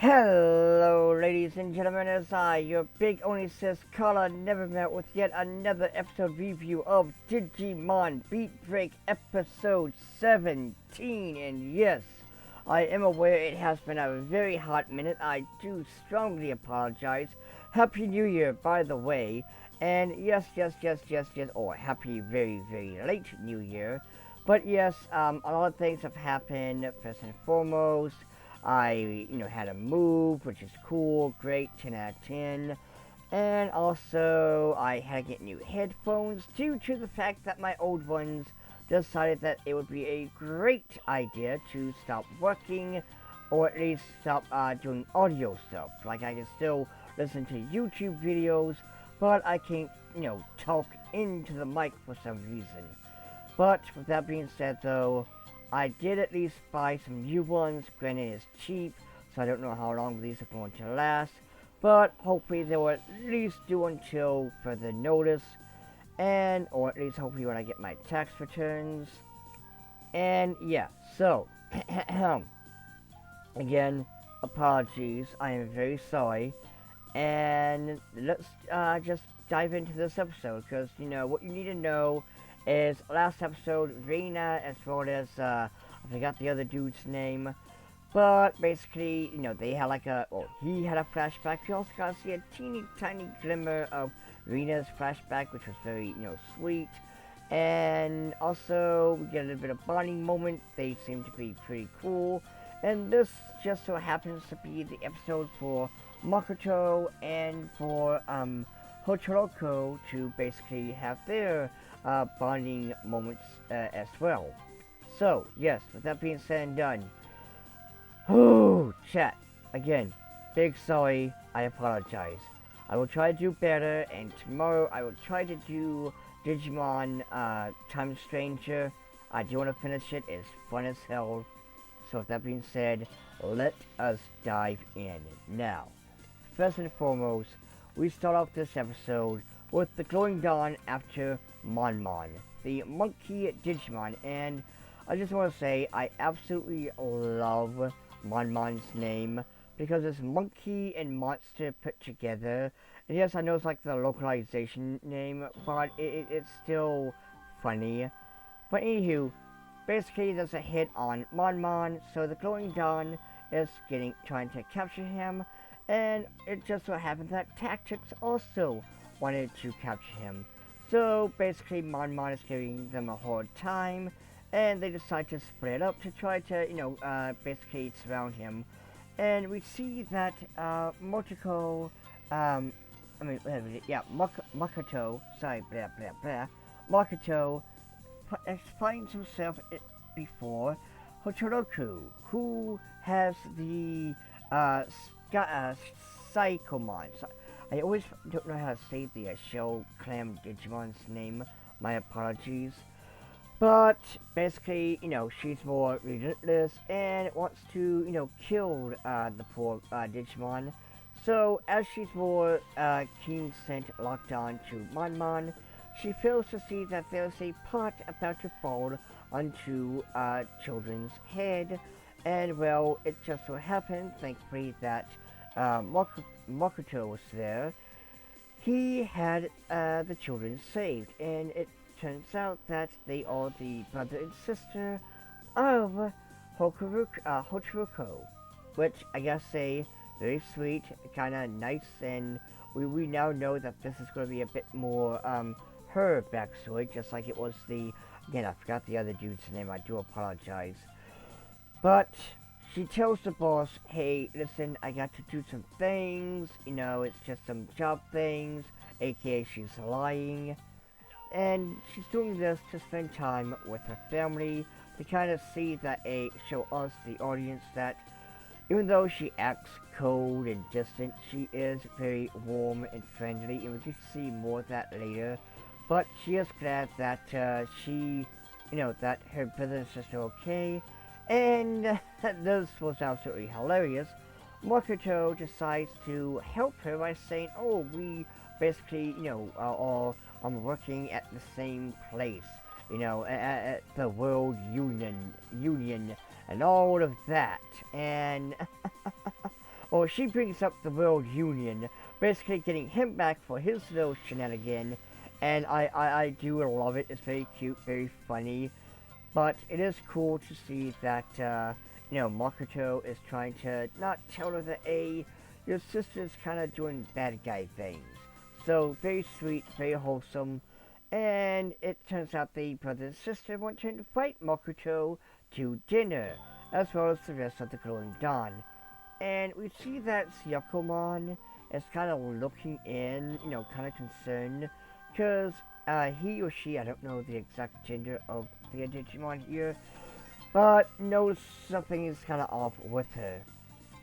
Hello, ladies and gentlemen, as I, your big only sis Calla, Nevermelt with yet another episode review of Digimon Beatbreak episode 17. And yes, I am aware it has been a very hot minute. I do strongly apologize. Happy New Year, by the way. And yes, or happy very late New Year. But yes, a lot of things have happened. First and foremost, I, had a move, which is cool, great, 10 out of 10. And also, I had to get new headphones due to the fact that my old ones decided that it would be a great idea to stop working, or at least stop doing audio stuff. Like, I can still listen to YouTube videos, but I can't, talk into the mic for some reason. But, with that being said, though, I did at least buy some new ones. Granted, it's cheap, so I don't know how long these are going to last. But hopefully they will at least do until further notice. Or at least hopefully when I get my tax returns. And yeah, so, again, apologies. I am very sorry. And let's just dive into this episode. Because, what you need to know is last episode, Reina, as well as, I forgot the other dude's name, but basically, they had he had a flashback. We also got to see a teeny tiny glimmer of Reina's flashback, which was very, sweet, and also, we get a little bit of bonding moment. They seem to be pretty cool, and this just so happens to be the episode for Makoto and for, Hochiroko to basically have their bonding moments as well. So, yes, with that being said and done, chat, again, big sorry, I apologize. I will try to do better, and tomorrow I will try to do Digimon Time Stranger. I do want to finish it, it's fun as hell. So with that being said, let us dive in. Now, first and foremost, we start off this episode with the glowing dawn after Monmon, the monkey Digimon, and I just want to say I absolutely love Monmon's name because it's monkey and monster put together. And yes, I know it's like the localization name, but it's still funny. But anywho, basically there's a hit on Monmon, so the glowing dawn is trying to capture him. And it just so happened that Tactics also wanted to capture him. So basically Monmon is giving them a hard time, and they decide to split up to try to, basically surround him. And we see that Makoto, Makoto finds himself before Hochiroko, who has the Psychomon. I always don't know how to say the Shell Clam Digimon's name. My apologies. But basically, she's more relentless and wants to, kill the poor Digimon. So as she's more keen scent locked on to Monmon, she fails to see that there's a pot about to fall onto children's head. And well, it just so happened, thankfully, that Makoto was there. He had the children saved, and it turns out that they are the brother and sister of Hochiroko, which I gotta say, very sweet, kind of nice, and we now know that this is going to be a bit more her backstory, just like it was again, I forgot the other dude's name, I do apologize. But she tells the boss, hey, listen, I got to do some things, it's just some job things, aka she's lying. And she's doing this to spend time with her family, to kind of see that, show us, the audience, that even though she acts cold and distant, she is very warm and friendly, and we can see more of that later. But she is glad that that her brother and sister are okay. And this was absolutely hilarious. Makoto decides to help her by saying, oh, we basically, are working at the same place, at the World Union, and all of that. And or she brings up the World Union, basically getting him back for his little shenanigan, and I do love it. It's very cute, very funny, but it is cool to see that, Makoto is trying to not tell her that, your sister's kind of doing bad guy things. So, very sweet, very wholesome, and it turns out the brother and sister want to invite Makoto to dinner, as well as the rest of the Glowing Dawn. And we see that Syakomon is kind of looking in, kind of concerned, because he or she, I don't know the exact gender of the Digimon here, but knows something is kind of off with her.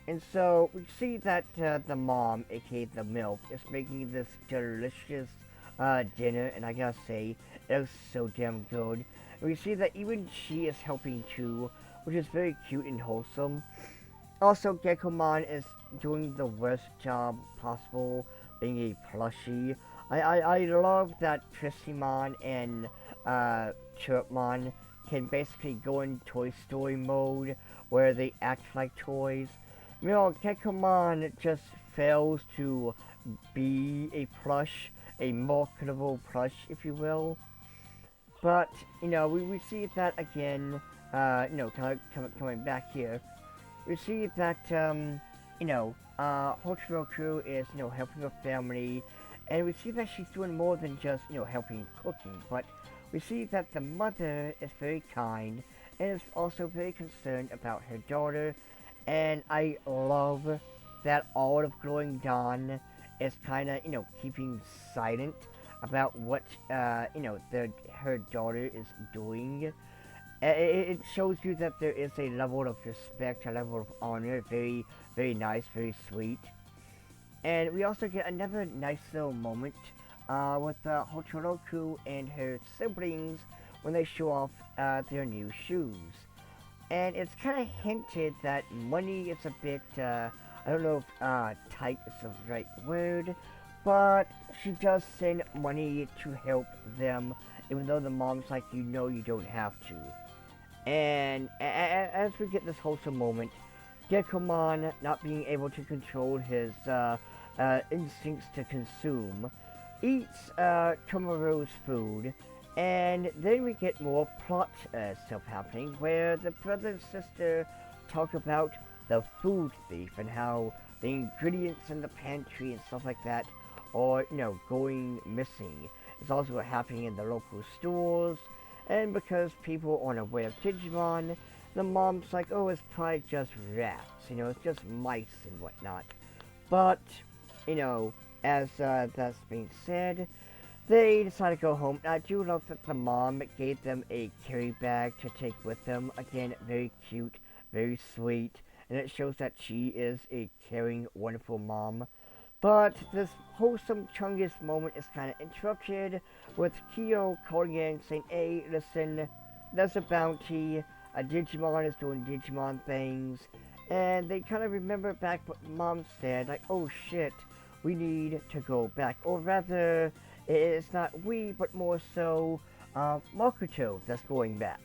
And so we see that the mom, aka the MILF, is making this delicious dinner, and I gotta say, it looks so damn good. And we see that even she is helping too, which is very cute and wholesome. Also, Gekomon is doing the worst job possible, being a plushie. I love that Trissimon and Chirpmon can basically go in Toy Story mode, where they act like toys. Gekomon just fails to be a plush, a marketable plush, if you will. But, we see that again, coming back here. We see that, Hochiroku is, helping her family, and we see that she's doing more than just, helping cooking, but we see that the mother is very kind, and is also very concerned about her daughter, and I love that all of Glowing Dawn is kind of, keeping silent about what, her daughter is doing. It shows you that there is a level of respect, a level of honor, very, very nice, very sweet. And we also get another nice little moment with Hochoroku and her siblings when they show off their new shoes. And it's kind of hinted that money is a bit, I don't know if tight is the right word, but she does send money to help them, even though the mom's like, you don't have to. And as we get this wholesome moment, Gekomon, not being able to control his instincts to consume, eats Tomoru's food, and then we get more plot stuff happening, where the brother and sister talk about the food thief and how the ingredients in the pantry and stuff like that are, going missing. It's also happening in the local stores, and because people aren't aware of Digimon, the mom's like, oh, it's probably just rats, it's just mice and whatnot. But, as that's being said, they decide to go home. I do love that the mom gave them a carry bag to take with them. Again, very cute, very sweet, and it shows that she is a caring, wonderful mom. But this wholesome Chungus moment is kind of interrupted with Kyo calling in saying, hey, listen, there's a bounty, a Digimon is doing Digimon things, and they kind of remember back what Mom said, like, oh shit, we need to go back. Or rather, it's not we, but more so Makoto that's going back.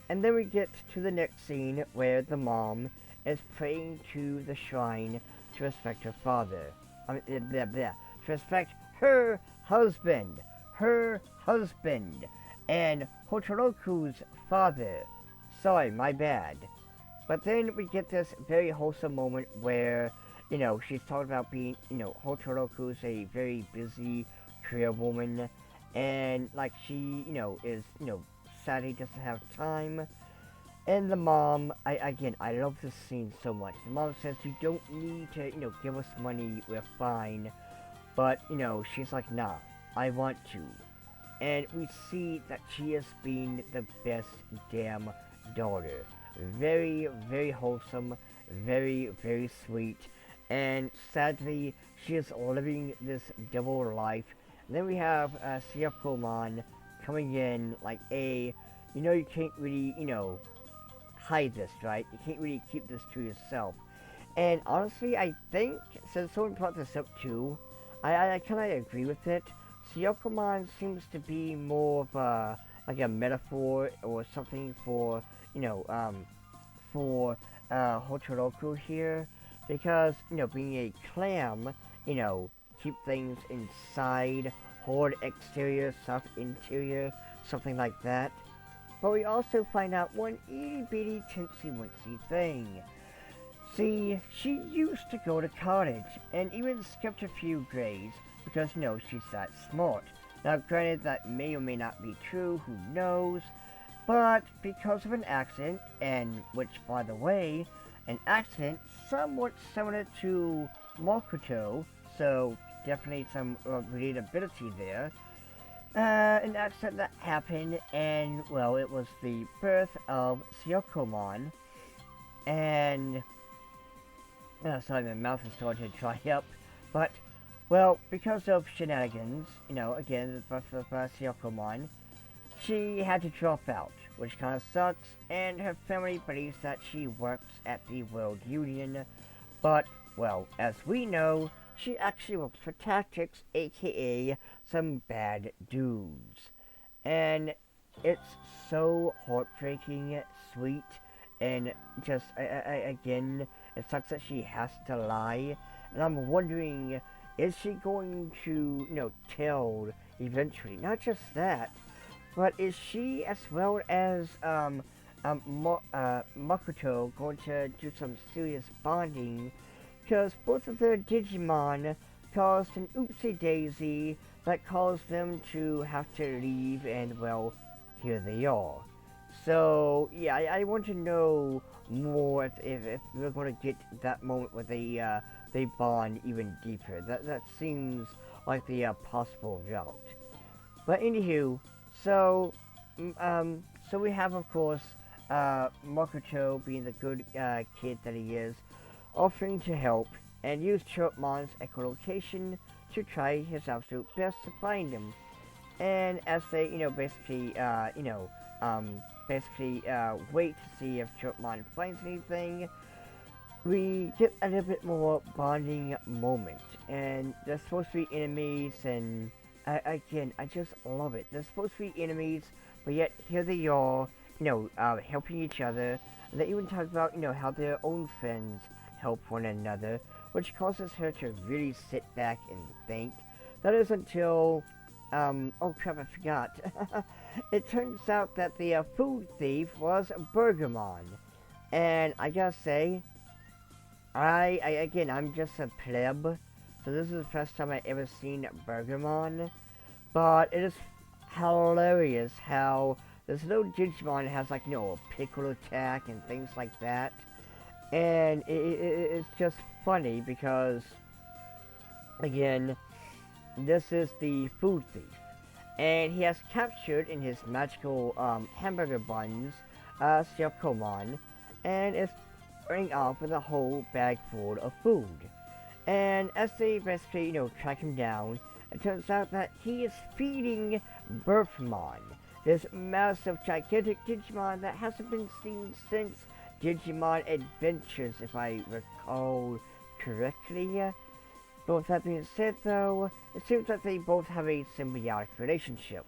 And then we get to the next scene where the mom is praying to the shrine to respect her father. To respect her husband, and Hochoroku's father. Sorry, my bad. But then we get this very wholesome moment where, she's talking about being, Hochoroku's a very busy career woman, and, like, she, is, sadly doesn't have time. And the mom, I love this scene so much. The mom says, you don't need to, give us money, we're fine. But, she's like, nah, I want to. And we see that she is being the best damn daughter. Very, very wholesome, very, very sweet. And sadly, she is living this double life. And then we have Syakomon coming in like, you can't really, hide this, right? You can't really keep this to yourself. And honestly, I think, since someone brought this up too, I kind of agree with it. Syakomon seems to be more of a, like a metaphor or something for, for Hochoroku here. because, being a clam, keep things inside, hard exterior, soft interior, something like that. But we also find out one itty bitty teensy wincy thing. See, she used to go to college and even skipped a few grades because, she's that smart. Now, granted, that may or may not be true, who knows, but because of an accident, and which, by the way, an accident somewhat similar to Makoto, so definitely some relatability there. An accident that happened, and, well, it was the birth of Syokomon, and sorry, my mouth is starting to dry up. But, well, because of shenanigans, again, the birth of Syokomon, she had to drop out, which kind of sucks, and her family believes that she works at the World Union. But, well, as we know, she actually works for Tactics, aka some bad dudes. And it's so heartbreaking, sweet, and just, again, it sucks that she has to lie, and I'm wondering, is she going to, tell eventually? Not just that, but is she, as well as, Makoto, going to do some serious bonding? Because both of their Digimon caused an oopsie-daisy that caused them to have to leave, and, well, here they are. So, yeah, I want to know more if we're going to get that moment where they bond even deeper. That seems like the possible route. But anywho, so we have, of course, Makoto, being the good kid that he is, offering to help and use Chirpmon's echolocation to try his absolute best to find him. And as they, basically, wait to see if Chirpmon finds anything, we get a little bit more bonding moment. And they're supposed to be enemies, and again, I just love it. They're supposed to be enemies, but yet here they are, helping each other. And they even talk about, how their own friends help one another, which causes her to really sit back and think. That is until, oh crap, I forgot. It turns out that the food thief was Burgermon. And I gotta say, I'm just a pleb, so this is the first time I ever seen Burgermon. But it is hilarious how this little Digimon has, like, a pickle attack and things like that. And it's just funny because, again, this is the food thief. And he has captured in his magical hamburger buns Syokomon, and is running off with a whole bag full of food. And as they basically, track him down, it turns out that he is feeding Burpmon, this massive, gigantic Digimon that hasn't been seen since Digimon Adventures, if I recall correctly. But with that being said, though, it seems that they both have a symbiotic relationship.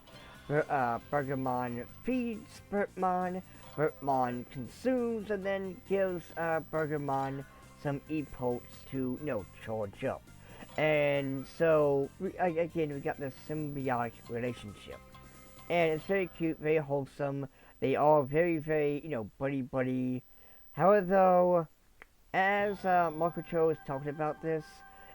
Burgermon feeds Burpmon, Burpmon consumes, and then gives Burgermon some impulse to, charge up. And so, again, we got this symbiotic relationship. And it's very cute, very wholesome. They are very, very, buddy-buddy. However, though, as Makoto is talking about this,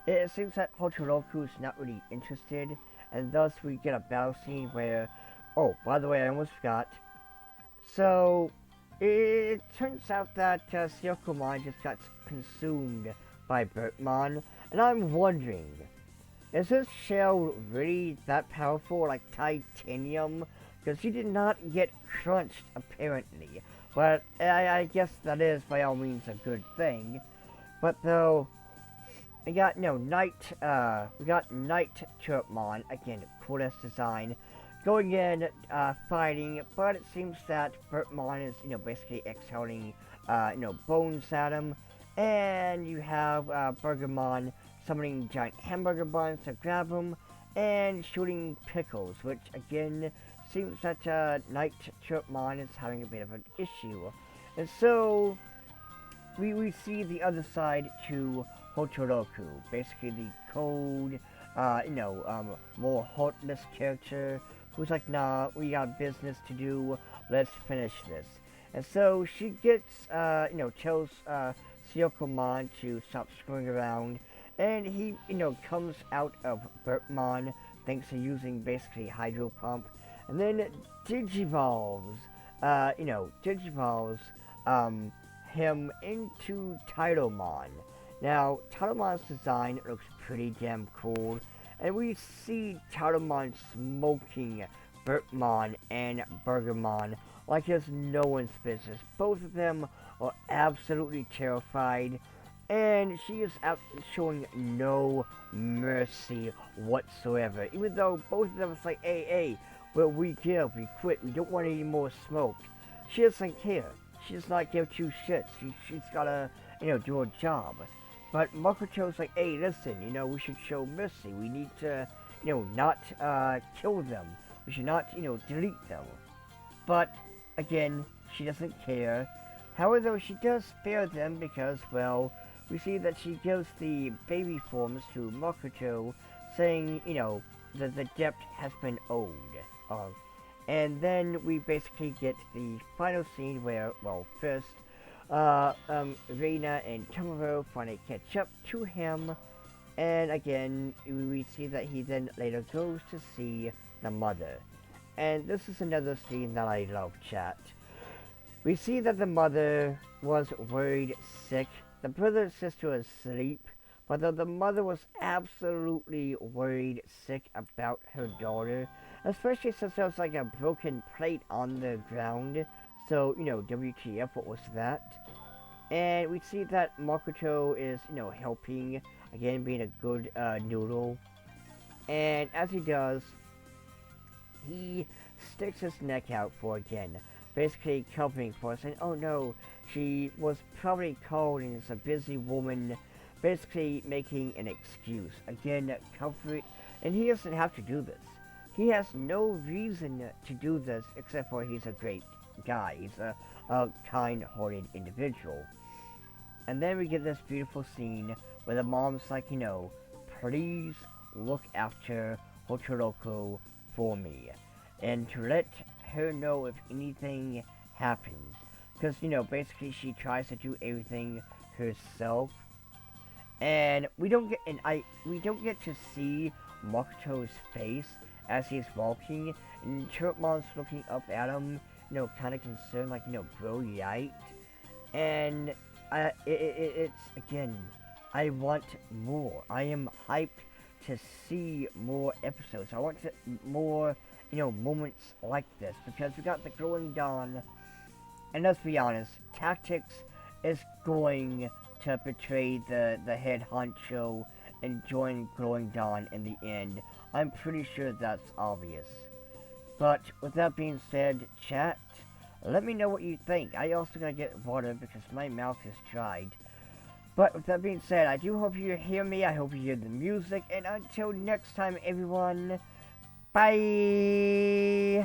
it seems that Hochoroku is not really interested, and thus we get a battle scene where, oh, by the way, I almost forgot. So, it turns out that Syokomon just got consumed by Burpmon, and I'm wondering, is this shell really that powerful, like titanium? Because he did not get crunched, apparently. But I guess that is, by all means, a good thing. But though, we got, Night Chirpmon, again, coolest design, going in, fighting, but it seems that Burpmon is, basically exhaling, bones at him, and you have, Burgermon summoning giant hamburger buns to grab him, and shooting pickles, which, again, seems that, Night Chirpmon is having a bit of an issue. And so, we see the other side to Hotoroku, basically the cold, more heartless character who's like, nah, we got business to do, let's finish this. And so she gets, tells Syokomon to stop screwing around, and he, comes out of Bertmon thanks to using basically Hydro Pump, and then digivolves, him into Titomon. Now, Titomon's design looks pretty damn cool, and we see Titomon smoking Bertmon and Burgermon like it's no one's business. Both of them are absolutely terrified, and she is showing no mercy whatsoever. Even though both of them is like, hey, well, we give, we quit, we don't want any more smoke. She doesn't care. She does not give two shits. She's gotta, do her job. But Makoto's like, hey, listen, we should show mercy. We need to, not kill them. We should not, delete them. But, again, she doesn't care. However, she does spare them because, well, we see that she gives the baby forms to Makoto, saying, that the debt has been owed. And then we basically get the final scene where, well, first, Reina and Tomoro finally catch up to him, and again, we see that he then later goes to see the mother. And this is another scene that I love, chat. We see that the mother was worried sick, the brother and sister was asleep, but the mother was absolutely worried sick about her daughter, especially since there was like a broken plate on the ground. So, WTF, what was that? And we see that Makoto is, helping, again, being a good noodle. And as he does, he sticks his neck out for again, basically covering for us, saying, oh no, she was probably cold and is a busy woman, basically making an excuse. Again, comfort, and he doesn't have to do this. He has no reason to do this except for he's a great guy. He's a kind-hearted individual. And then we get this beautiful scene where the mom's like, please look after Hotoroku for me, and to let her know if anything happens. Because, basically she tries to do everything herself. And we don't get to see Makoto's face as he's walking, and Chirpmon's looking up at him, kind of concerned, like, bro, yite. And it's, again, I want more. I am hyped to see more episodes. I want more, moments like this, because we got the Glowing Dawn, and let's be honest, Tactics is going to betray the head honcho and join Glowing Dawn in the end. I'm pretty sure that's obvious. But with that being said, chat, let me know what you think. I also gotta get water because my mouth is dried. But with that being said, I do hope you hear me. I hope you hear the music. And until next time, everyone, bye!